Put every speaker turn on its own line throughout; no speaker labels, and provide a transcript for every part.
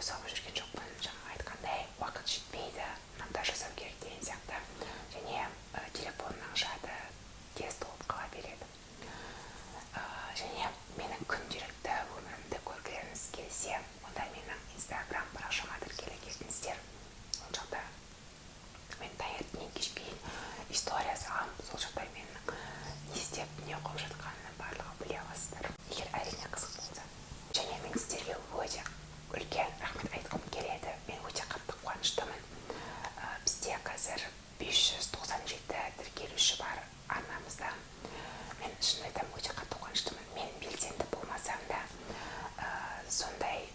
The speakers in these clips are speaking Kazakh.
салып жүрген жоқпын. Жаңа айтқандай уақыт жетпейді, монтаж жасау керек деген сияқты. Және телефонның жады тез толып қала береді. Және менің күнделікті өмірімді көргілеріңіз келсе, онда менің инстаграм парақшама тіркеле кетіңіздер. Ол жақта мен таңертеңнен кешке дейін история салам. Сол жақта менің не істеп, не оқып жатқанымның барлығын біле аласыздар, егер әрине қызық болса. Және мен сіздерге өте үлкен рахмет айтқым келеді. Мен өте қатты қуаныштымын. Бізде қазір 597 тіркелуші бар арнамызда. Мен шын айтамын, өте қатты қуаныштымын. Мен белсенді болмасам да, сондай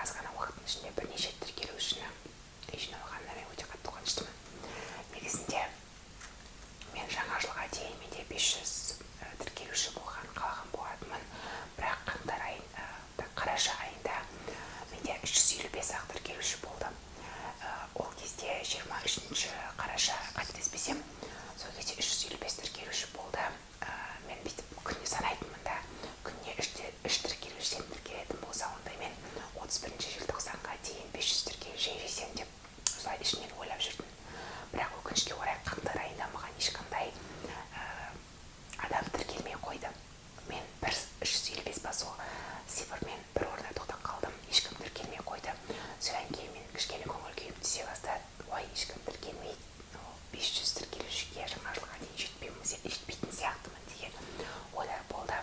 аз ғана уақыттың ішінде бірнеше тіркелушіні жиналғанына мен өте қатты қуаныштымын. Негізінде мен жаңа жылға дейін менде 500 тіркелуші болған қалаған болатынмын. Бірақ қараша айында менде 355 тіркелуші болды. Ол кезде 23 қараша қателеспесем, сол кезде 355 тіркелуші болды. Мен бүйтіп күнде санайтынмын да, күніне 3 тіркелушіден тіркелетін болса, онда мен 31 желтоқсанға дейін 500 тіркелушіге жетсем деп солай ішімнен ойлап жүрдім. Бірақ өкінішке орай қаңтар айында маған ешқандай адам тіркелмей қойды. Мен 355 басу цифрмен бір орында тоқтап қалдым. Ешкім тіркелмей қойды. Содан кейін мен кішкене көңіл күйім түсе бастады. Ой, ешкім тіркелмейді. 500 тіркелушіге жаңа жылға дейін жетпейтін сияқтымын деген ойлар болды.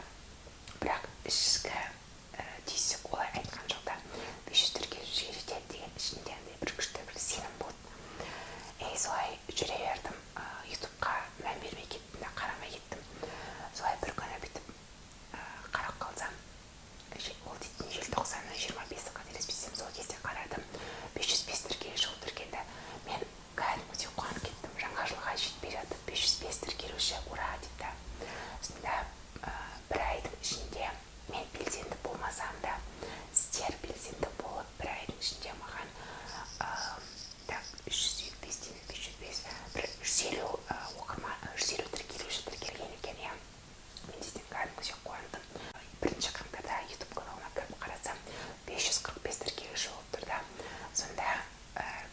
Бірақ ішкі түйсік олай айтқан жоқ та, 500 тіркелушіге жетеді деген ішінде бір күшті бір сенім болды. Солай жүре бердім. ютубқа мән бермей кеттім де, қарамай кеттім. Солай бір күні бүйтіп қарап қалсам, ол дейтін желтоқсанның 25-і қателеспесем, сол кезде қарадым, 505 тіркелуші тіркелді. Мен кәдімгідей қуанып кеттім. Жаңа жылға жетпей жатып 505 тіркелуші, ура депті. Сонда бір айдың ішінде мен белсенді болмасам да, сіздер белсенді болып, бір айдың ішінде маған 150 тіркелуші тіркелген екен. Мен дейтін кәдімгідей қуандым. Бірінші қаңтарда ютуб каналына кіріп қарасам, 545 тіркелуші болып тұрды. Сонда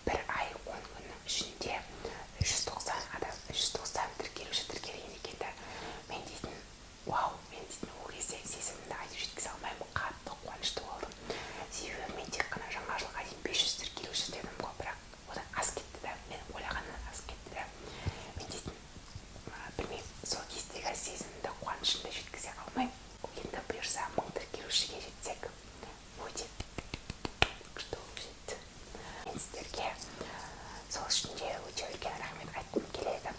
бір ай 10 күннің ішінде 190 тіркелуші тіркелген екен. Мен дейтін, вау, мен дейтін ол кезде сезімімді айтып жеткізе алмаймын, қатты қуанышты болдым. Себебі мен тек қана жаңа жылға дейін 500 тіркелуші дедім ғой, бірақ одан аз кетті да, мен ойлағаннан аз кетті да. Мен дейтін, білмеймін, сол кездегі сезімімді, қуанышымды жеткізе алмаймын. Енді бұйырса 1000 тіркелушіге жетсек, өте күшті болып жетті. Мен сіздерге сол үшін де өте үлкен рахмет айтқым келеді.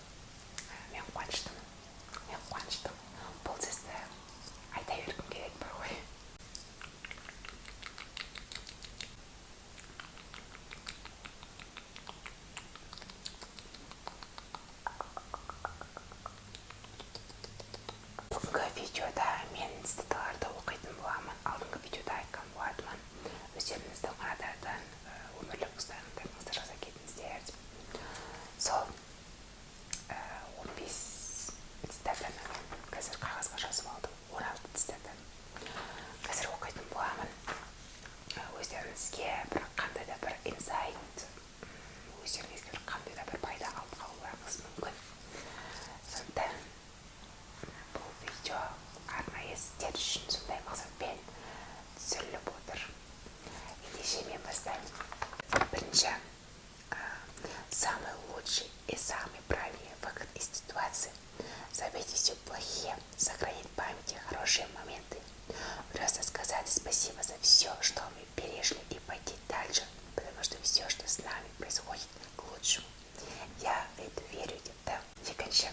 Мен қуаныштымын. Бұл сөзді айта бергім келеді бір ғой. Бүгінгі видеода мен цитаталарды оқитын боламын. Алдыңғы видеода айтқан болатынмын. Өздеріңізді ұнататын өмірлік ұстанымдарыңызды жаза кетіңіздер деп. Сол 15 цитатаны мен қазір қағазға жазып алдым. 16 цитатаны. Қазір оқитын боламын. Өздеріңізге бір қандай да бір инсайт, өздеріңізге бір қандай да бір пайда алып қалуларыңыз мүмкін. Сондықтан бұл видео арнайы сіздер үшін сондай мақсатпен түсіріліп отыр. Ендеше мен бастаймын. Бірінші, самый лучший и самый правильный выход из ситуации. Забейте все плохие, сохранить в памяти хорошие моменты. Просто сказать спасибо за все, что мы пережили, и пойти дальше, потому что все, что с нами происходит, к лучшему. Я в это верю, да. Секундче.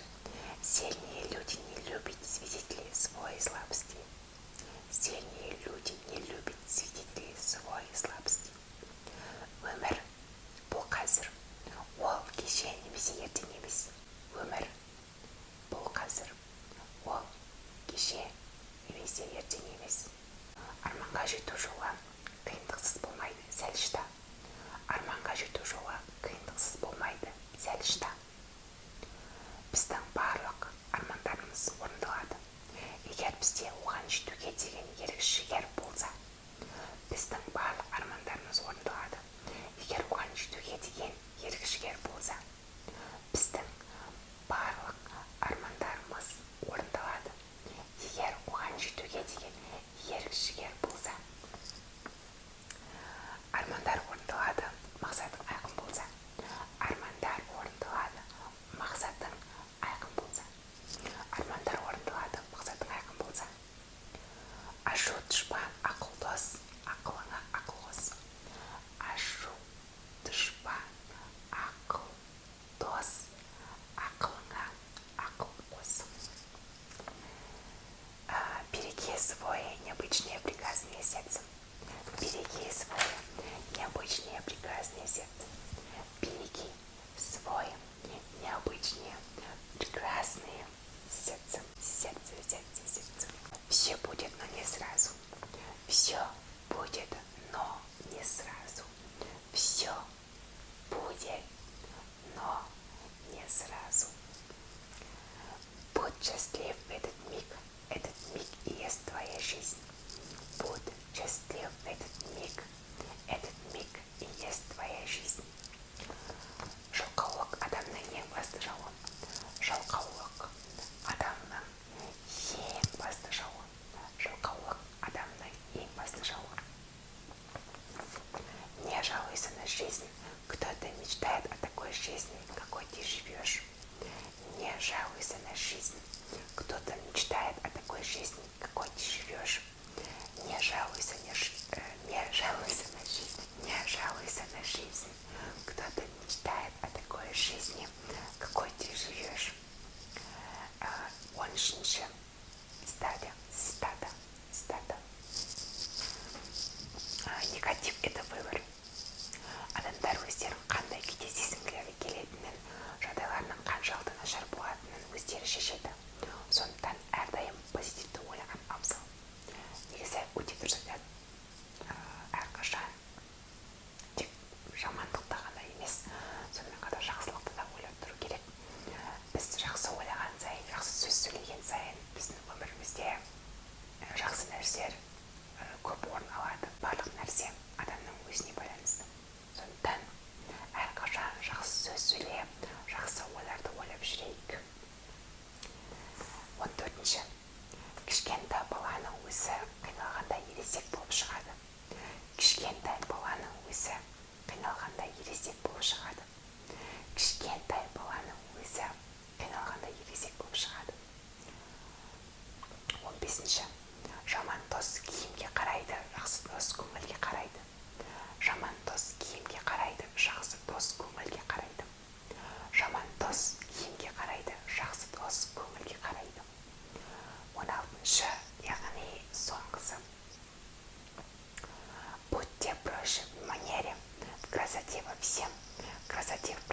Сильные люди не любят свидетелей своей слабости. Сильные люди не любят свидетелей своей слабости. Өмір бұл қазір. Ол кеше немесе ертең емес. Өмір бұл қазір. Ол кеше немесе ертең емес. Арманға жету жолы қиындықсыз болмайды, сәл шыда. Арманға жету жолы қиындықсыз болмайды, сәл шыда. Біздің барлық армандарымыз орындалады. Егер бізде оған жетуге деген ерік-жігер болса, біздің барлық арман армандар орындалады, мақсатың айқын болса. Армандар орындалады, мақсатың айқын болса. Армандар орындалады, мақсатың айқын болса. Ашу дұшпан, ақыл дос, ақылыңа ақыл қос. Ашу дұшпан, ақыл дос, ақылыңа ақыл қос. Береги свой необычное прекрасное сердце. Береги свое необычное прекрасное сердце. Береги свое необычное прекрасное сердце. Сердце, сердце, сердце. Все будет, но не сразу. Все будет, но не сразу. Все будет, но не сразу. Будь счастлив в этот миг. Этот миг и есть твоя жизнь. Будь счастлив в этот миг. Этот миг и есть твоя жизнь. Жалқаулық адамның ең басты жауы. Жалқаулық адамның ең басты жауы. Жалқаулық адамның ең басты жауы. Не жалуйся на жизнь. Кто-то мечтает о такой жизни, какой ты живешь. Не жалуйся на жизнь. Кто-то мечтает о такой жизни, какой ты живешь. Не жалуйся на жизнь. Не жалуйся на жизнь. Не жалуйся на жизнь. Кто-то мечтает о такой жизни, какой ты живешь. 10-ші цитата. Негатив – это выбор. Адамдар өздерін қандай күйде сезінгілері келетінін, жағдайларының қаншалықты нашар болатынын өздері шешеді. Сондықтан әрдайым позитивті ойлаған абзал. Негізі өте дұрыс айтады. Әрқашан тек жамандықта ғана емес, сонымен қатар жақсылықты да ойлап тұру керек. Біз жақсы ойлаған сайын, жақсы сөз сөйлеген сайын біздің өмірімізде жақсы нәрселер көп орын алады. Барлық нәрсе адамның өзіне байланысты. Сондықтан әрқашан жақсы сөз сөйлеп, жақсы ойларды ойлап жүрейік. 14-ші. Кішкентай баланың өзі қиналғанда ересек болып шығады. Кішкентай баланың өзі қиналғанда ересек болып шығады. Кішкентай баланың өзі қиналғанда ересек болып шығады. 15-ші. Жаман дос киімге қарайды, жақсы дос көңілге қарайды. Жаман дос киімге қарайды, жақсы дос көңілге қарайды. Жаман дос киімге қарайды, жақсы дос көңілге қарайды. 16-ші, яғни соңғысы. Будьте проще в манере, в красоте во всем, в красоте в